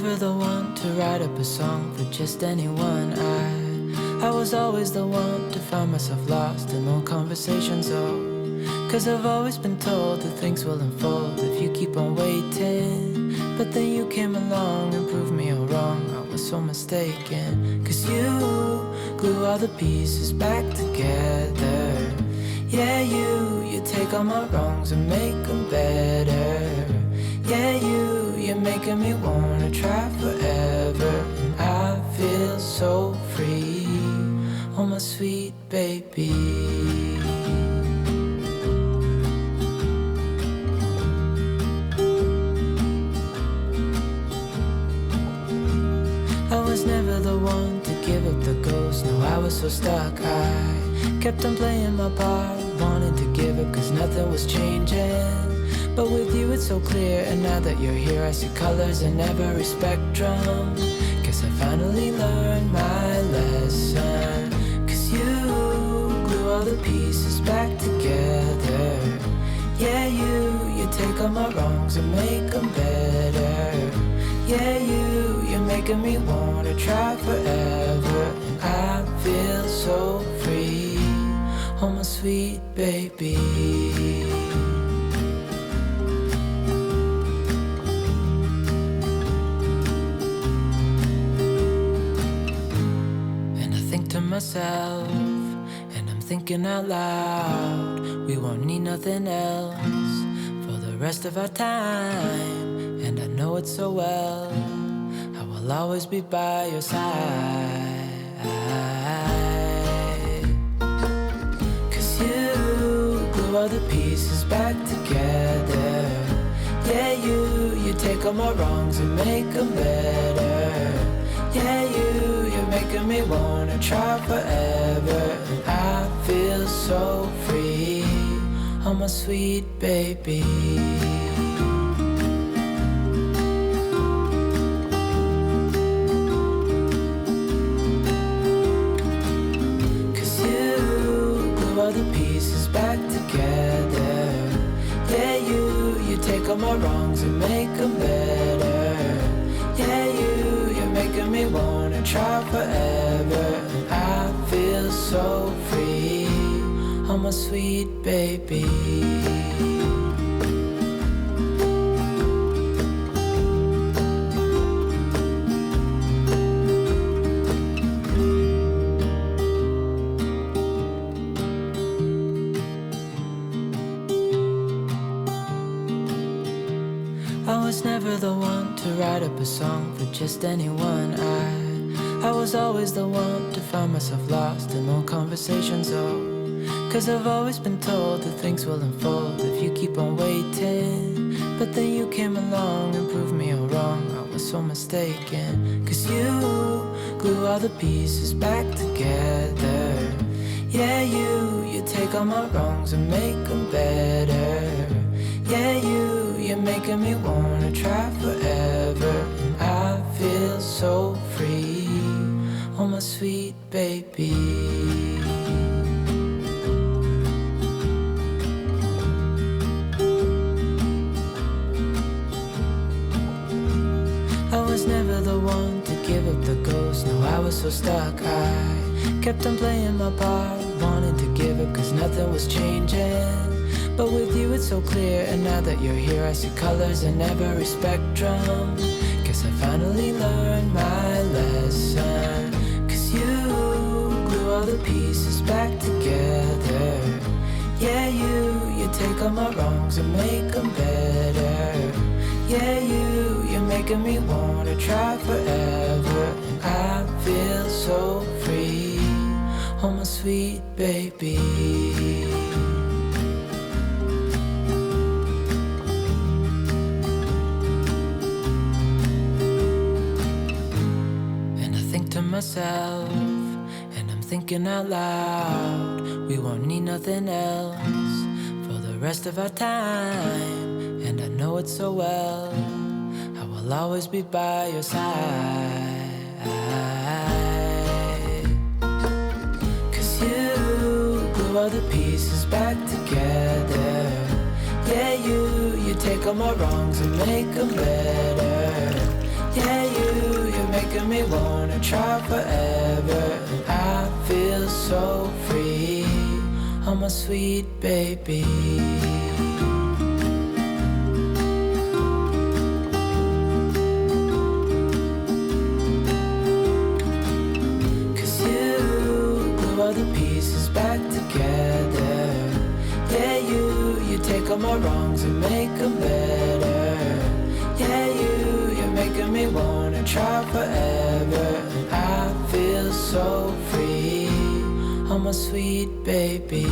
never the one to write up a song for just anyone. I was always the one to find myself lost in long conversations. Cause I've always been told that things will unfold if you keep on waiting. But then you came along and proved me all wrong. I was so mistaken. Cause you glue all the pieces back together. Yeah, you take all my wrongs and make them better. Yeah, you're making me wanna try forever. And I feel so free, oh my sweet baby. I was never the one to give up the ghost. No, I was so stuck. I kept on playing my part, wanting to give up cause nothing was changing. But with you it's so clear, and now that you're here I see colors in every spectrum. Guess I finally learned my lesson. Cause you glue all the pieces back together. Yeah, you take all my wrongs and make them better. Yeah, you're making me wanna try forever. And I feel so free, oh my sweet baby. To myself, and I'm thinking out loud, we won't need nothing else for the rest of our time. And I know it so well, I will always be by your side. Cause you glue all the pieces back together. Yeah, you take all my wrongs and make them better. Yeah, you're making me wanna try forever. And I feel so free, oh my sweet baby. Cause you glue all the pieces back together. Yeah, you take all my wrongs and make them better. Yeah, you're making me wanna try forever. And I feel so free, oh my sweet baby. I was never the one to write up a song for just anyone. I was always the one to find myself lost in long conversations. Cause I've always been told that things will unfold if you keep on waiting. But then you came along and proved me all wrong. I was so mistaken. Cause you glue all the pieces back together. Yeah, you take all my wrongs and make them better. Yeah, you're making me wanna try forever. And I feel so free, oh my sweet baby. I was never the one to give up the ghost. No, I was so stuck. I kept on playing my part, wanting to give up cause nothing was changing. But with you it's so clear, and now that you're here I see colors in every spectrum. Guess I finally learned my lesson. Cause you glue all the pieces back together. Yeah, you take all my wrongs and make them better. Yeah, you're making me wanna try forever. And I feel so free, oh my sweet baby. To myself, and I'm thinking out loud, we won't need nothing else for the rest of our time. And I know it so well, I will always be by your side. Cause you glue all the pieces back together. Yeah, you take all my wrongs and make them better. Yeah, you're making me wanna try forever. And I feel so free. Oh, my sweet baby. Cause you glue all the pieces back together. Yeah, you take all my wrongs and make them better. Yeah, you're making me wanna try forever. And I feel so free. Oh, my sweet baby.